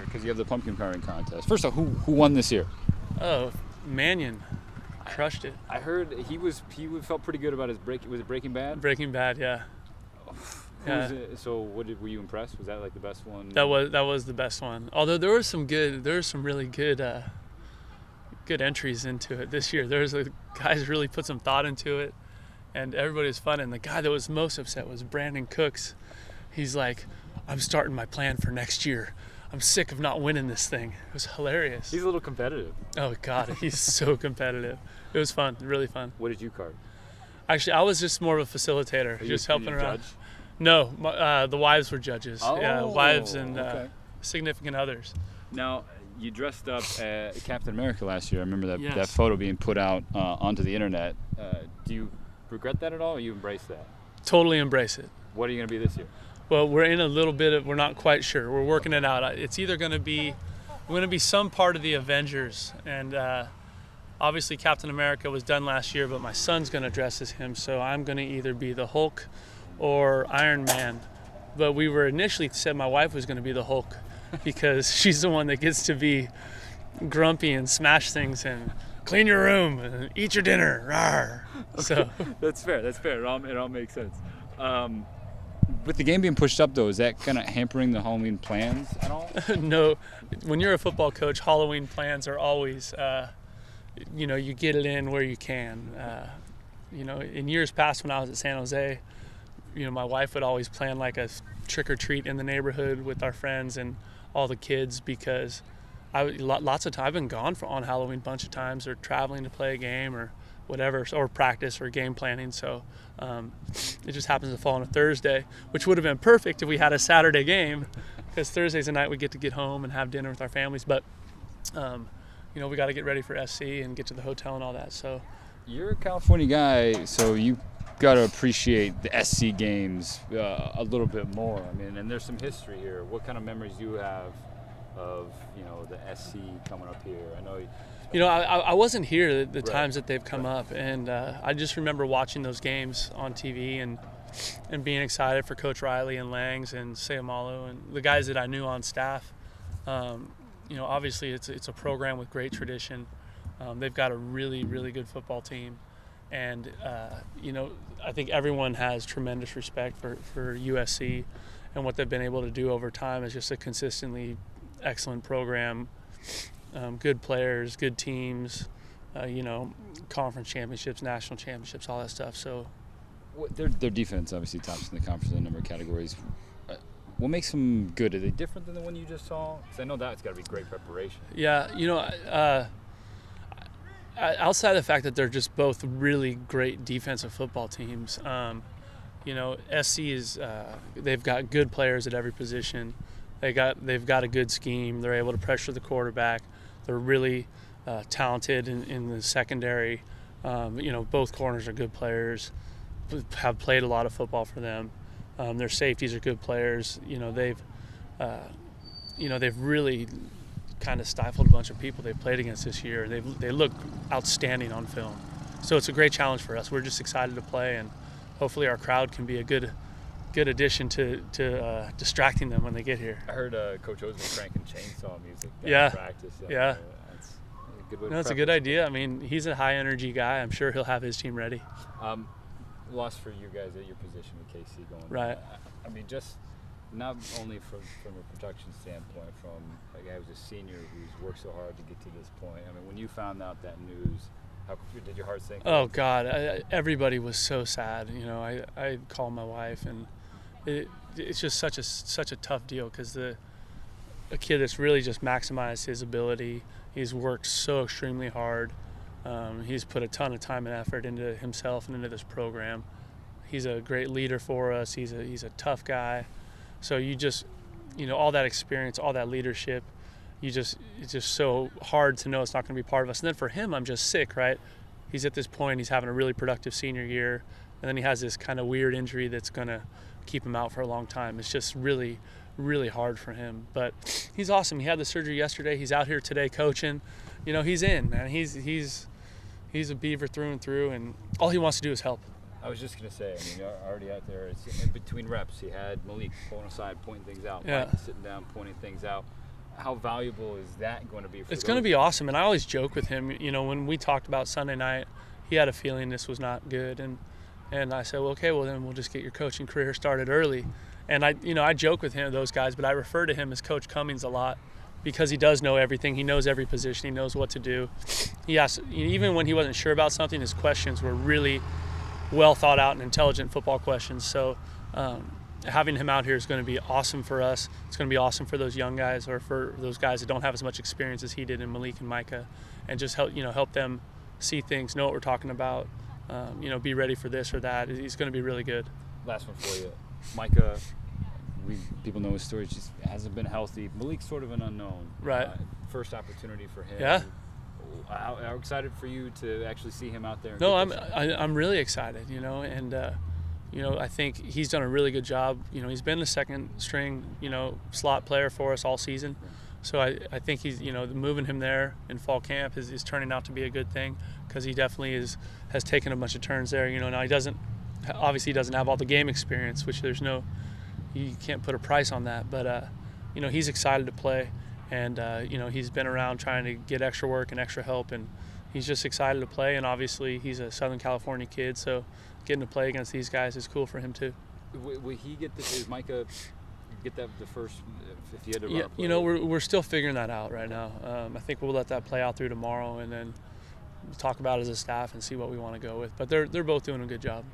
because you have the pumpkin carving contest. First off, who won this year? Oh, Mannion crushed it. I heard he felt pretty good about his break. Was it Breaking Bad? Breaking Bad, yeah. So were you impressed? Was that like the best one? That was the best one. Although there were some really good entries into it this year. Guys really put some thought into it, and everybody was fun. And the guy that was most upset was Brandon Cooks. He's like, I'm starting my plan for next year. I'm sick of not winning this thing. It was hilarious. He's a little competitive. Oh God, he's so competitive. It was fun, really fun. What did you carve? Actually, I was just more of a facilitator, just helping around. Judge? No, the wives were judges. Oh, yeah, wives and okay. significant others. Now, you dressed up as Captain America last year. I remember that Yes. that photo being put out onto the internet. Do you regret that at all, or you embrace that? Totally embrace it. What are you going to be this year? Well, we're in a little bit of, we're not quite sure. We're working it out. It's either going to be some part of the Avengers, and obviously Captain America was done last year, but my son's going to dress as him, so I'm going to either be the Hulk or Iron Man. But we were initially said my wife was going to be the Hulk because she's the one that gets to be grumpy and smash things and clean your room and eat your dinner. Rawr. Okay. So That's fair. It all makes sense. With the game being pushed up, though, is that kind of hampering the Halloween plans at all? No, when you're a football coach, Halloween plans are always, you get it in where you can. In years past when I was at San Jose, my wife would always plan like a trick or treat in the neighborhood with our friends and all the kids because lots of time I've been gone on Halloween a bunch of times or traveling to play a game or whatever, or practice or game planning. So it just happens to fall on a Thursday, which would have been perfect if we had a Saturday game because Thursday's a night we get home and have dinner with our families. But, we got to get ready for SC and get to the hotel and all that. So you're a California guy, so you got to appreciate the SC games a little bit more. I mean, and there's some history here. What kind of memories do you have of, the SC coming up here? I know I wasn't here the Right. times that they've come up, and I just remember watching those games on TV and being excited for Coach Riley and Langs and Sayamalu and the guys that I knew on staff. Obviously it's a program with great tradition. They've got a really, really good football team, and I think everyone has tremendous respect for USC and what they've been able to do over time is just a consistently excellent program. Good players, good teams, conference championships, national championships, all that stuff. So, their defense obviously tops in the conference in a number of categories. What makes them good? Are they different than the one you just saw? Because I know that's got to be great preparation. Yeah, outside of the fact that they're just both really great defensive football teams, SC is they've got good players at every position. They've got a good scheme. They're able to pressure the quarterback. They're really talented in the secondary. Both corners are good players. Have played a lot of football for them. Their safeties are good players. They've really kind of stifled a bunch of people they've played against this year. They look outstanding on film. So it's a great challenge for us. We're just excited to play, and hopefully our crowd can be a good addition to distracting them when they get here. I heard Coach O's been cranking chainsaw music in practice. Yeah. That's a good way to No, it's a good idea. I mean, he's a high energy guy. I'm sure he'll have his team ready. Loss for you guys at your position with KC going. Right. I mean, just not only from a production standpoint, from a guy who's a senior who's worked so hard to get to this point. I mean, when you found out that news, how did your heart sink? Oh God, everybody was so sad. I called my wife, and it's just such a tough deal because a kid that's really just maximized his ability. He's worked so extremely hard. He's put a ton of time and effort into himself and into this program. He's a great leader for us. He's a tough guy. So you just, all that experience, all that leadership, it's just so hard to know it's not going to be part of us. And then for him, I'm just sick, right? He's at this point, he's having a really productive senior year, and then he has this kind of weird injury that's going to keep him out for a long time. It's just really, really hard for him. But he's awesome. He had the surgery yesterday. He's out here today coaching. He's in, man. He's a Beaver through and through, and all he wants to do is help. I was just going to say, you're already out there. It's in between reps. He had Malik going aside, pointing things out. Yeah. Mike sitting down, pointing things out. how valuable is that going to be for It's going to be awesome, and I always joke with him, when we talked about Sunday night, he had a feeling this was not good, and I said, well, okay, well then we'll just get your coaching career started early. And I joke with him, those guys, but I refer to him as Coach Cummings a lot because he does know everything. He knows every position. He knows what to do. Even when he wasn't sure about something, his questions were really well thought out and intelligent football questions. So having him out here is going to be awesome for us. It's going to be awesome for those young guys, or for those guys that don't have as much experience as he did in Malik and Micah, and just help them see things, know what we're talking about, be ready for this or that. He's going to be really good. Last one for you. Micah, people know his story, just hasn't been healthy. Malik's sort of an unknown. Right. First opportunity for him. Yeah. How excited for you to actually see him out there? No, I'm really excited, and I think he's done a really good job. He's been the second string, slot player for us all season. So I think he's, moving him there in fall camp is turning out to be a good thing, because he definitely has taken a bunch of turns there. Now he doesn't have all the game experience, which you can't put a price on that, but he's excited to play, and he's been around trying to get extra work and extra help, and he's just excited to play. And obviously he's a Southern California kid, so getting to play against these guys is cool for him too. Will he get this? Is Micah get that the first, if he had to run a play? We're still figuring that out right now. I think we'll let that play out through tomorrow, and then talk about it as a staff and see what we want to go with. But they're both doing a good job.